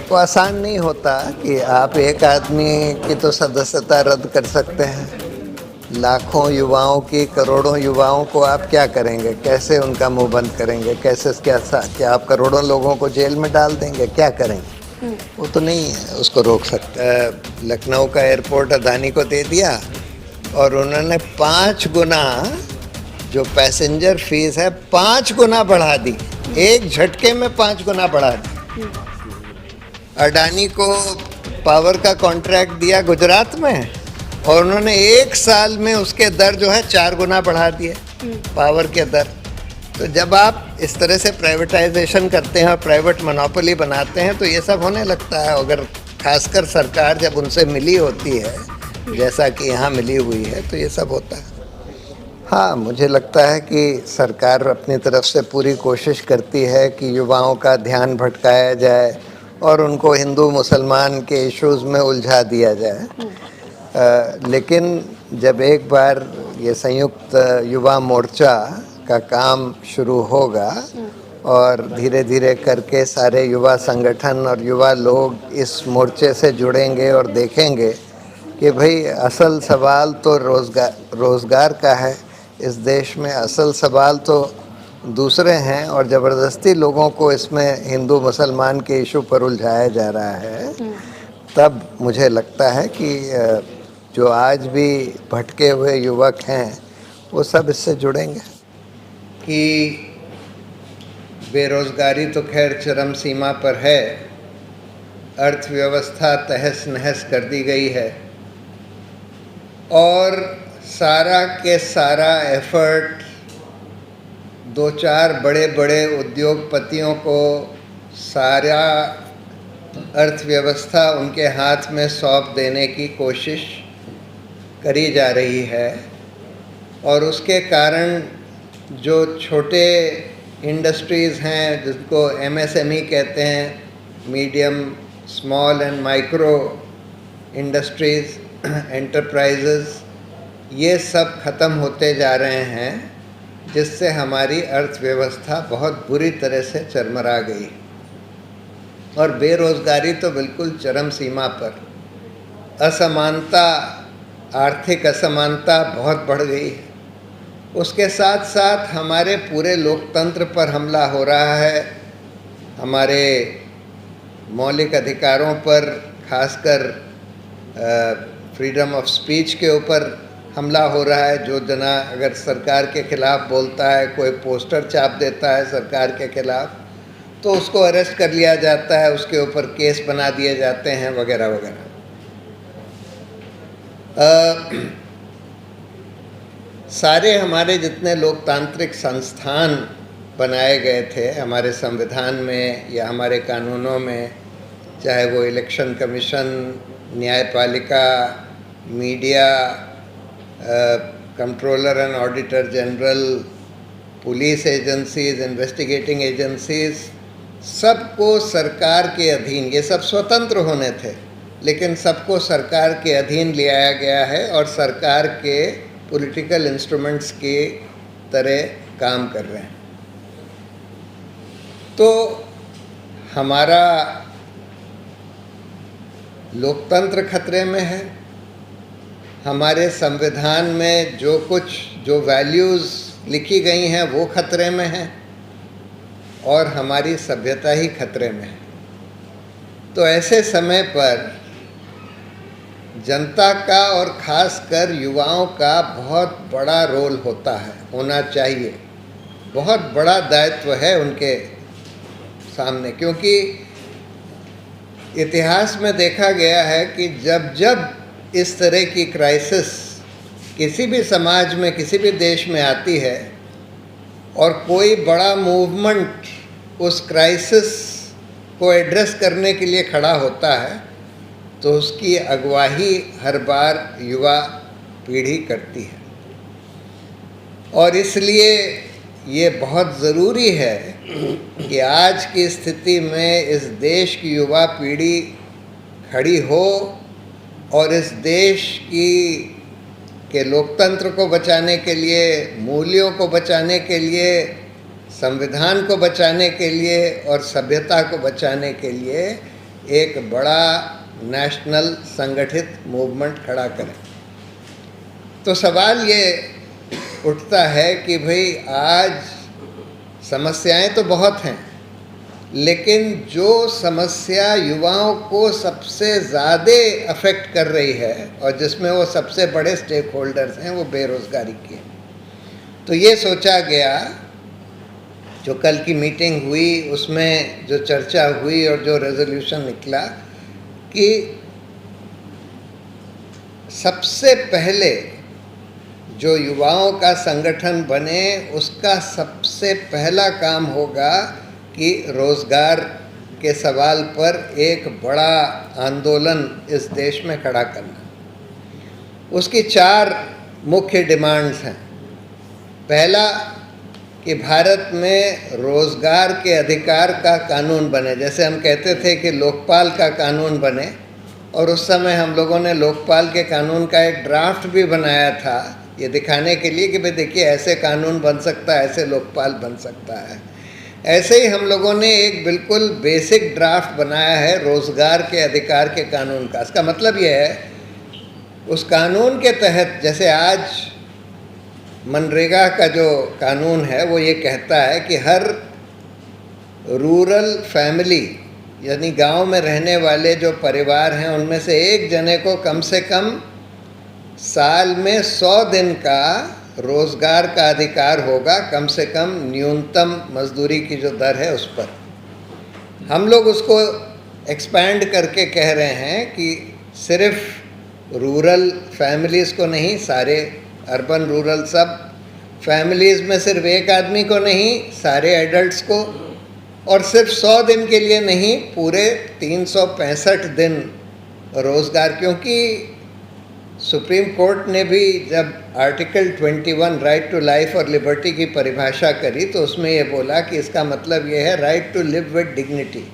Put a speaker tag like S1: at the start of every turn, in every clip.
S1: तो आसान नहीं होता कि आप एक आदमी की तो सदस्यता रद्द कर सकते हैं। लाखों युवाओं की, करोड़ों युवाओं को आप क्या करेंगे? कैसे उनका मुंह बंद करेंगे? कैसे क्या आप करोड़ों लोगों को जेल में डाल देंगे? क्या करेंगे? वो तो नहीं है, उसको रोक सकता है। लखनऊ का एयरपोर्ट अदानी को दे दिया और उन्होंने 5 गुना जो पैसेंजर फीस है 5 गुना बढ़ा दी। एक झटके में 5 गुना बढ़ा दी। अडानी को पावर का कॉन्ट्रैक्ट दिया गुजरात में और उन्होंने 1 साल में उसके दर जो है 4 गुना बढ़ा दिए, पावर के दर। तो जब आप इस तरह से प्राइवेटाइजेशन करते हैं और प्राइवेट मोनोपोली बनाते हैं तो ये सब होने लगता है। अगर खासकर सरकार जब उनसे मिली होती है, जैसा कि यहाँ मिली हुई है, तो ये सब होता है। हाँ, मुझे लगता है कि सरकार अपनी तरफ से पूरी कोशिश करती है कि युवाओं का ध्यान भटकाया जाए और उनको हिंदू मुसलमान के इश्यूज़ में उलझा दिया जाए। लेकिन जब एक बार ये संयुक्त युवा मोर्चा का काम शुरू होगा और धीरे धीरे करके सारे युवा संगठन और युवा लोग इस मोर्चे से जुड़ेंगे और देखेंगे कि भाई असल सवाल तो रोज़गार का है इस देश में, असल सवाल तो दूसरे हैं और ज़बरदस्ती लोगों को इसमें हिंदू मुसलमान के इशू पर उलझाया जा रहा है। तब मुझे लगता है कि जो आज भी भटके हुए युवक हैं वो सब इससे जुड़ेंगे। कि बेरोज़गारी तो खैर चरम सीमा पर है, अर्थव्यवस्था तहस नहस कर दी गई है और सारा के सारा एफर्ट 2-4 बड़े बड़े उद्योगपतियों को सारा अर्थव्यवस्था उनके हाथ में सौंप देने की कोशिश करी जा रही है और उसके कारण जो छोटे इंडस्ट्रीज़ हैं जिसको एमएसएमई कहते हैं, medium small and micro industries enterprises, ये सब ख़त्म होते जा रहे हैं जिससे हमारी अर्थव्यवस्था बहुत बुरी तरह से चरमरा गई और बेरोज़गारी तो बिल्कुल चरम सीमा पर। असमानता, आर्थिक असमानता बहुत बढ़ गई है। उसके साथ साथ हमारे पूरे लोकतंत्र पर हमला हो रहा है, हमारे मौलिक अधिकारों पर, खासकर फ्रीडम ऑफ स्पीच के ऊपर हमला हो रहा है। जो जना अगर सरकार के ख़िलाफ़ बोलता है, कोई पोस्टर छाप देता है सरकार के ख़िलाफ़, तो उसको अरेस्ट कर लिया जाता है, उसके ऊपर केस बना दिए जाते हैं वगैरह वगैरह। सारे हमारे जितने लोकतांत्रिक संस्थान बनाए गए थे हमारे संविधान में या हमारे कानूनों में, चाहे वो इलेक्शन कमीशन, न्यायपालिका, media, controller and auditor general, police agencies, investigating agencies, सबको सरकार के अधीन, ये सब स्वतंत्र होने थे लेकिन सबको सरकार के अधीन ले आया गया है और सरकार के पॉलिटिकल इंस्ट्रूमेंट्स की तरह काम कर रहे हैं। तो हमारा लोकतंत्र खतरे में है, हमारे संविधान में जो वैल्यूज़ लिखी गई हैं वो खतरे में हैं और हमारी सभ्यता ही खतरे में है। तो ऐसे समय पर जनता का और ख़ासकर युवाओं का बहुत बड़ा रोल होना चाहिए, बहुत बड़ा दायित्व है उनके सामने, क्योंकि इतिहास में देखा गया है कि जब जब इस तरह की क्राइसिस किसी भी समाज में, किसी भी देश में आती है और कोई बड़ा मूवमेंट उस क्राइसिस को एड्रेस करने के लिए खड़ा होता है तो उसकी अगुवाई हर बार युवा पीढ़ी करती है। और इसलिए ये बहुत ज़रूरी है कि आज की स्थिति में इस देश की युवा पीढ़ी खड़ी हो और इस देश के लोकतंत्र को बचाने के लिए, मूल्यों को बचाने के लिए, संविधान को बचाने के लिए और सभ्यता को बचाने के लिए एक बड़ा नेशनल संगठित मूवमेंट खड़ा करें। तो सवाल ये उठता है कि भाई आज समस्याएं तो बहुत हैं, लेकिन जो समस्या युवाओं को सबसे ज़्यादा अफेक्ट कर रही है और जिसमें वो सबसे बड़े स्टेक होल्डर्स हैं, वो बेरोज़गारी की है। तो ये सोचा गया, जो कल की मीटिंग हुई उसमें जो चर्चा हुई और जो रेजोल्यूशन निकला, कि सबसे पहले जो युवाओं का संगठन बने उसका सबसे पहला काम होगा कि रोज़गार के सवाल पर एक बड़ा आंदोलन इस देश में खड़ा करना। उसकी 4 मुख्य डिमांड्स हैं। पहला, कि भारत में रोज़गार के अधिकार का कानून बने, जैसे हम कहते थे कि लोकपाल का कानून बने, और उस समय हम लोगों ने लोकपाल के कानून का एक ड्राफ्ट भी बनाया था, ये दिखाने के लिए कि भाई देखिए ऐसे कानून बन सकता है, ऐसे लोकपाल बन सकता है। ऐसे ही हम लोगों ने एक बिल्कुल बेसिक ड्राफ्ट बनाया है रोज़गार के अधिकार के कानून का। इसका मतलब ये है, उस कानून के तहत, जैसे आज मनरेगा का जो कानून है वो ये कहता है कि हर रूरल फैमिली, यानी गांव में रहने वाले जो परिवार हैं, उनमें से एक जने को कम से कम साल में 100 दिन का रोज़गार का अधिकार होगा, कम से कम न्यूनतम मजदूरी की जो दर है उस पर। हम लोग उसको एक्सपैंड करके कह रहे हैं कि सिर्फ रूरल फैमिलीज़ को नहीं, सारे अर्बन रूरल सब फैमिलीज़ में सिर्फ एक आदमी को नहीं, सारे एडल्ट्स को, और सिर्फ 100 दिन के लिए नहीं, पूरे 365 दिन रोज़गार। क्योंकि सुप्रीम कोर्ट ने भी जब आर्टिकल 21 राइट टू लाइफ और लिबर्टी की परिभाषा करी, तो उसमें ये बोला कि इसका मतलब ये है right to live with dignity.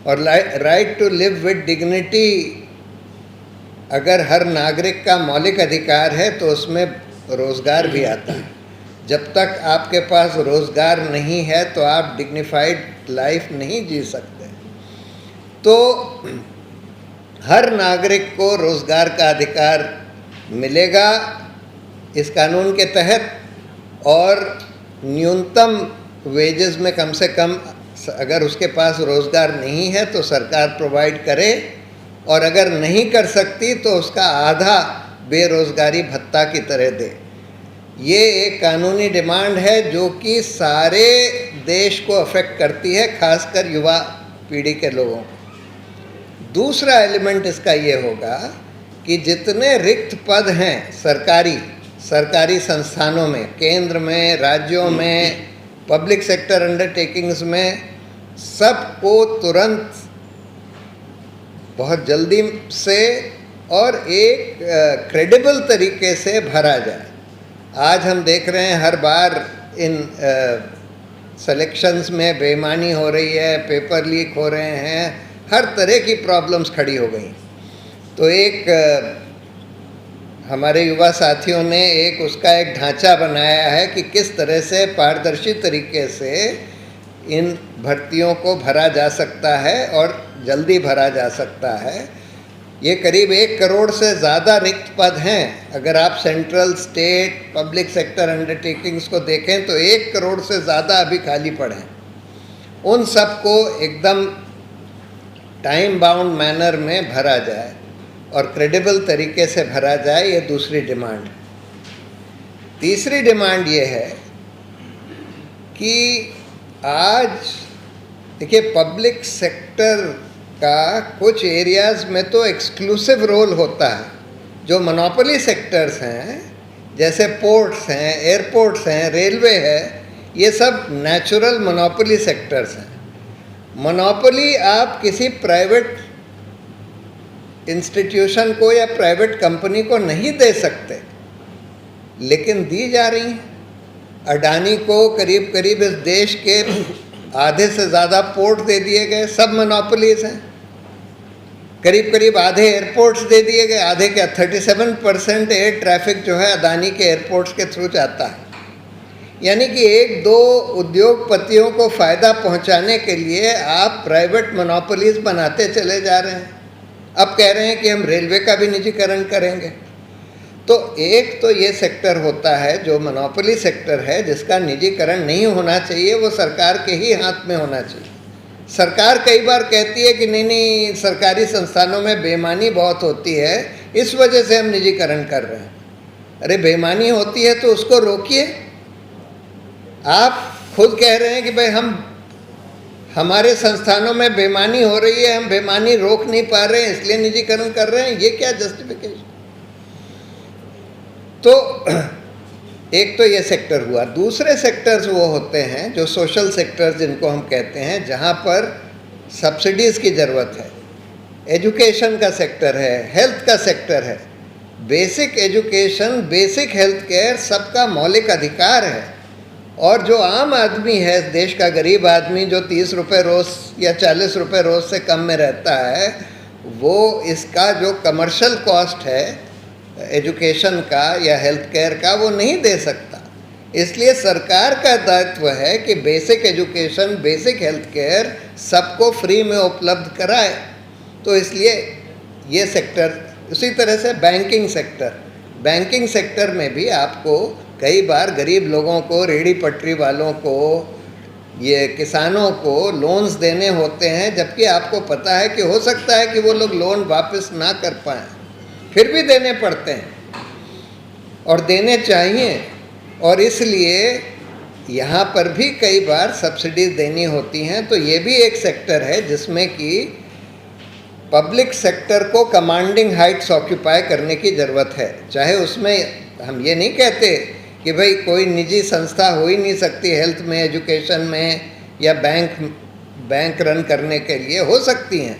S1: और right to live with dignity अगर हर नागरिक का मौलिक अधिकार है तो उसमें रोज़गार भी आता है। जब तक आपके पास रोज़गार नहीं है तो आप डिग्निफाइड लाइफ नहीं जी सकते। तो हर नागरिक को रोज़गार का अधिकार मिलेगा इस कानून के तहत, और न्यूनतम वेजेस में कम से कम, अगर उसके पास रोज़गार नहीं है तो सरकार प्रोवाइड करे, और अगर नहीं कर सकती तो उसका आधा बेरोज़गारी भत्ता की तरह दे। ये एक कानूनी डिमांड है जो कि सारे देश को अफेक्ट करती है, खासकर युवा पीढ़ी के लोगों को। दूसरा एलिमेंट इसका ये होगा कि जितने रिक्त पद हैं सरकारी संस्थानों में, केंद्र में, राज्यों में, पब्लिक सेक्टर अंडरटेकिंग्स में, सबको तुरंत बहुत जल्दी से और एक क्रेडिबल तरीके से भरा जाए। आज हम देख रहे हैं हर बार इन सिलेक्शंस में बेईमानी हो रही है, पेपर लीक हो रहे हैं, हर तरह की प्रॉब्लम्स खड़ी हो गई। तो एक हमारे युवा साथियों ने एक उसका एक ढांचा बनाया है कि किस तरह से पारदर्शी तरीके से इन भर्तियों को भरा जा सकता है और जल्दी भरा जा सकता है। ये करीब 1 करोड़ से ज़्यादा रिक्त पद हैं। अगर आप central, state, public sector undertakings को देखें तो 1 करोड़ से ज़्यादा अभी खाली पड़े हैं। उन सबको एकदम टाइम बाउंड मैनर में भरा जाए और क्रेडिबल तरीके से भरा जाए, ये दूसरी डिमांड। तीसरी डिमांड ये है कि आज देखिए, पब्लिक सेक्टर का कुछ एरियाज़ में तो एक्सक्लूसिव रोल होता है। जो मोनोपोली सेक्टर्स हैं, जैसे पोर्ट्स हैं, एयरपोर्ट्स हैं, रेलवे है, ये सब नेचुरल मोनोपोली सेक्टर्स हैं। मोनोपोली आप किसी प्राइवेट इंस्टीट्यूशन को या प्राइवेट कंपनी को नहीं दे सकते, लेकिन दी जा रही हैं। अडानी को करीब करीब इस देश के आधे से ज़्यादा पोर्ट दे दिए गए, सब मोनोपोलीज़ हैं। करीब करीब आधे एयरपोर्ट्स दे दिए गए, आधे के 37% एयर ट्रैफिक जो है अदानी के एयरपोर्ट्स के थ्रू जाता है। यानी कि एक दो उद्योगपतियों को फ़ायदा पहुंचाने के लिए आप प्राइवेट मोनोपोलीज बनाते चले जा रहे हैं। अब कह रहे हैं कि हम रेलवे का भी निजीकरण करेंगे। तो एक तो ये सेक्टर होता है जो मोनोपोली सेक्टर है, जिसका निजीकरण नहीं होना चाहिए, वो सरकार के ही हाथ में होना चाहिए। सरकार कई बार कहती है कि नहीं सरकारी संस्थानों में बेईमानी बहुत होती है, इस वजह से हम निजीकरण कर रहे हैं। अरे बेईमानी होती है तो उसको रोकिए। आप खुद कह रहे हैं कि भाई हमारे संस्थानों में बेईमानी हो रही है, हम बेईमानी रोक नहीं पा रहे हैं इसलिए निजीकरण कर रहे हैं, ये क्या जस्टिफिकेशन? तो एक तो ये सेक्टर हुआ। दूसरे सेक्टर्स वो होते हैं जो सोशल सेक्टर्स जिनको हम कहते हैं, जहाँ पर सब्सिडीज़ की ज़रूरत है। एजुकेशन का सेक्टर है, हेल्थ का सेक्टर है। Basic education, basic health care सबका मौलिक अधिकार है। और जो आम आदमी है, देश का गरीब आदमी जो 30 रुपये रोज़ या 40 रुपये रोज़ से कम में रहता है, वो इसका जो कमर्शियल कॉस्ट है एजुकेशन का या हेल्थ केयर का, वो नहीं दे सकता। इसलिए सरकार का दायित्व है कि basic education, basic health care सबको फ्री में उपलब्ध कराए। तो इसलिए ये सेक्टर, उसी तरह से बैंकिंग सेक्टर में भी आपको कई बार गरीब लोगों को, रेहड़ी पटरी वालों को, ये किसानों को लोन्स देने होते हैं, जबकि आपको पता है कि हो सकता है कि वो लोग लोन वापस ना कर पाएँ, फिर भी देने पड़ते हैं और देने चाहिए। और इसलिए यहाँ पर भी कई बार सब्सिडीज देनी होती हैं। तो ये भी एक सेक्टर है जिसमें कि पब्लिक सेक्टर को कमांडिंग हाइट्स ऑक्यूपाई करने की ज़रूरत है। चाहे उसमें हम ये नहीं कहते कि भाई कोई निजी संस्था हो ही नहीं सकती हेल्थ में, एजुकेशन में, या बैंक रन करने के लिए हो सकती हैं,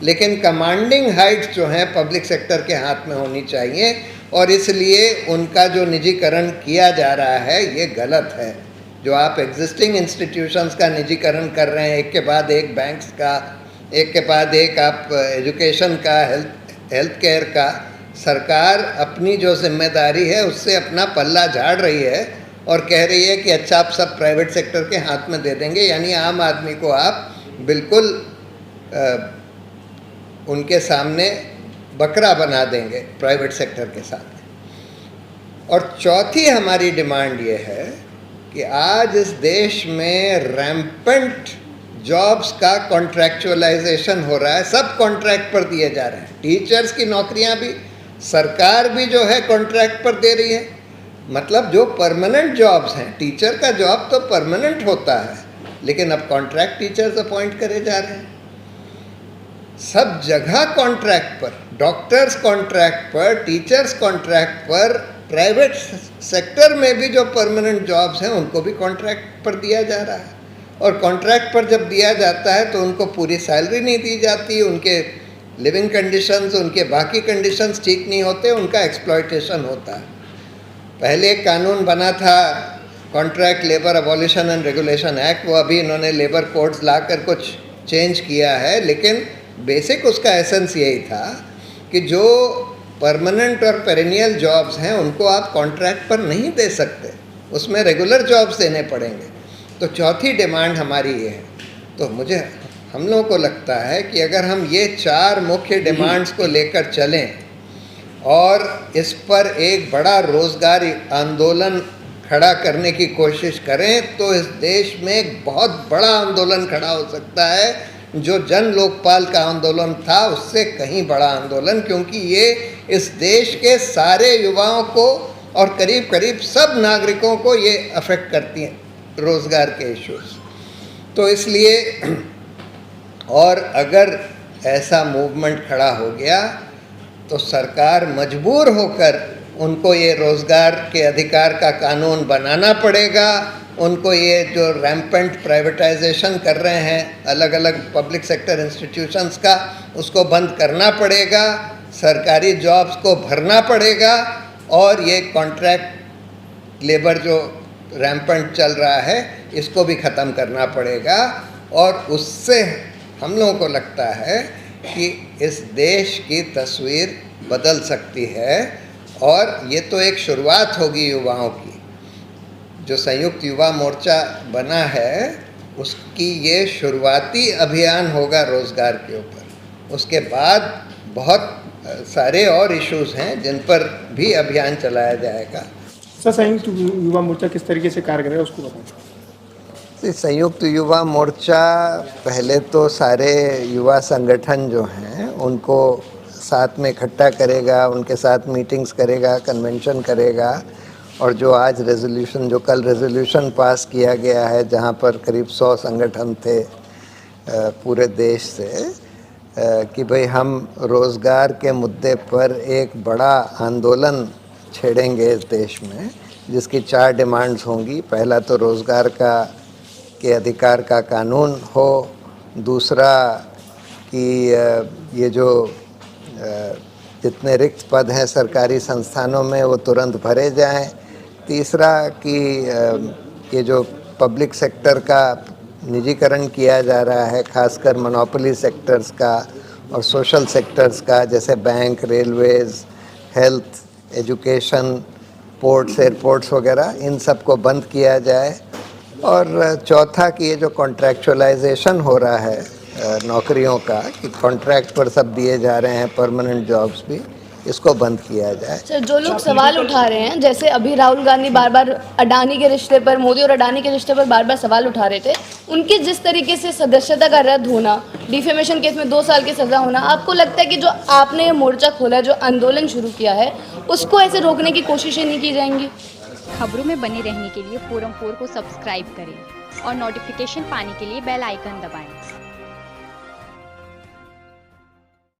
S1: लेकिन कमांडिंग हाइट्स जो हैं पब्लिक सेक्टर के हाथ में होनी चाहिए। और इसलिए उनका जो निजीकरण किया जा रहा है ये गलत है। जो आप एग्जिस्टिंग इंस्टीट्यूशंस का निजीकरण कर रहे हैं, एक के बाद एक बैंक्स का, एक के बाद एक आप एजुकेशन का, हेल्थ केयर का, सरकार अपनी जो जिम्मेदारी है उससे अपना पल्ला झाड़ रही है और कह रही है कि अच्छा आप सब प्राइवेट सेक्टर के हाथ में दे देंगे। यानी आम आदमी को आप बिल्कुल उनके सामने बकरा बना देंगे प्राइवेट सेक्टर के साथ। और चौथी हमारी डिमांड ये है कि आज इस देश में रैम्पेंट जॉब्स का कॉन्ट्रैक्चुअलाइजेशन हो रहा है, सब कॉन्ट्रैक्ट पर दिए जा रहे हैं। टीचर्स की नौकरियां भी सरकार भी जो है कॉन्ट्रैक्ट पर दे रही है। मतलब जो परमानेंट जॉब्स हैं, टीचर का जॉब तो परमानेंट होता है, लेकिन अब कॉन्ट्रैक्ट टीचर्स अपॉइंट करे जा रहे हैं। सब जगह कॉन्ट्रैक्ट पर, डॉक्टर्स कॉन्ट्रैक्ट पर, टीचर्स कॉन्ट्रैक्ट पर, प्राइवेट सेक्टर में भी जो परमानेंट जॉब्स हैं उनको भी कॉन्ट्रैक्ट पर दिया जा रहा है। और कॉन्ट्रैक्ट पर जब दिया जाता है तो उनको पूरी सैलरी नहीं दी जाती, उनके लिविंग कंडीशंस, उनके बाकी कंडीशंस ठीक नहीं होते, उनका एक्सप्लॉयटेशन होता है। पहले एक कानून बना था contract labour abolition and regulation act, वो अभी इन्होंने लेबर कोड्स ला कर कुछ चेंज किया है, लेकिन बेसिक उसका एसेंस यही था कि जो परमानेंट और पेरेनियल जॉब्स हैं उनको आप कॉन्ट्रैक्ट पर नहीं दे सकते, उसमें रेगुलर जॉब्स देने पड़ेंगे। तो चौथी डिमांड हमारी ये है। तो हम लोगों को लगता है कि अगर हम ये 4 मुख्य डिमांड्स को लेकर चलें और इस पर एक बड़ा रोज़गार आंदोलन खड़ा करने की कोशिश करें तो इस देश में एक बहुत बड़ा आंदोलन खड़ा हो सकता है, जो जन लोकपाल का आंदोलन था उससे कहीं बड़ा आंदोलन, क्योंकि ये इस देश के सारे युवाओं को और करीब करीब सब नागरिकों को ये अफेक्ट करती हैं, रोज़गार के इश्यूज। तो इसलिए और अगर ऐसा मूवमेंट खड़ा हो गया तो सरकार मजबूर होकर उनको ये रोज़गार के अधिकार का कानून बनाना पड़ेगा। उनको ये जो रैम्पेंट प्राइवेटाइजेशन कर रहे हैं अलग अलग पब्लिक सेक्टर इंस्टीट्यूशंस का, उसको बंद करना पड़ेगा, सरकारी जॉब्स को भरना पड़ेगा और ये कॉन्ट्रैक्ट लेबर जो रैम्पेंट चल रहा है इसको भी ख़त्म करना पड़ेगा। और उससे हम लोगों को लगता है कि इस देश की तस्वीर बदल सकती है। और ये तो एक शुरुआत होगी युवाओं की। जो संयुक्त युवा मोर्चा बना है उसकी ये शुरुआती अभियान होगा रोज़गार के ऊपर। उसके बाद बहुत सारे और इश्यूज हैं जिन पर भी अभियान चलाया जाएगा।
S2: सर, संयुक्त युवा मोर्चा किस तरीके से कार्य करेगा उसको बताएं।
S1: संयुक्त युवा मोर्चा पहले तो सारे युवा संगठन जो हैं उनको साथ में इकट्ठा करेगा, उनके साथ मीटिंग्स करेगा, कन्वेंशन करेगा, और जो आज रेजोल्यूशन, जो कल रेजोल्यूशन पास किया गया है जहां पर करीब 100 संगठन थे पूरे देश से, कि भाई हम रोज़गार के मुद्दे पर एक बड़ा आंदोलन छेड़ेंगे इस देश में, जिसकी 4 डिमांड्स होंगी। पहला तो रोज़गार के अधिकार का कानून हो, दूसरा कि ये जो जितने रिक्त पद हैं सरकारी संस्थानों में वो तुरंत भरे जाएं, तीसरा कि ये जो पब्लिक सेक्टर का निजीकरण किया जा रहा है, खासकर मोनोपोली सेक्टर्स का और सोशल सेक्टर्स का, जैसे bank, Railways, health, education, ports, airports वगैरह, इन सब को बंद किया जाए। और चौथा कि ये जो कॉन्ट्रैक्चुअलाइजेशन हो रहा है नौकरियों का, कि कॉन्ट्रैक्ट पर सब दिए जा रहे हैं परमानेंट जॉब्स भी, इसको बंद किया जाए।
S3: सर, जो लोग सवाल उठा रहे हैं, जैसे अभी राहुल गांधी बार बार अडानी के रिश्ते पर, मोदी और अडानी के रिश्ते पर बार बार सवाल उठा रहे थे, उनके जिस तरीके से सदस्यता का रद्द होना, डिफेमेशन केस में 2 साल की सज़ा होना, आपको लगता है कि जो आपने ये मोर्चा खोला है, जो आंदोलन शुरू किया है, उसको ऐसे रोकने की कोशिशें नहीं की जाएंगी?
S4: खबरों में बने रहने के लिए फोरम 4 को सब्सक्राइब करें और नोटिफिकेशन पाने के लिए बेल आइकन दबाएं।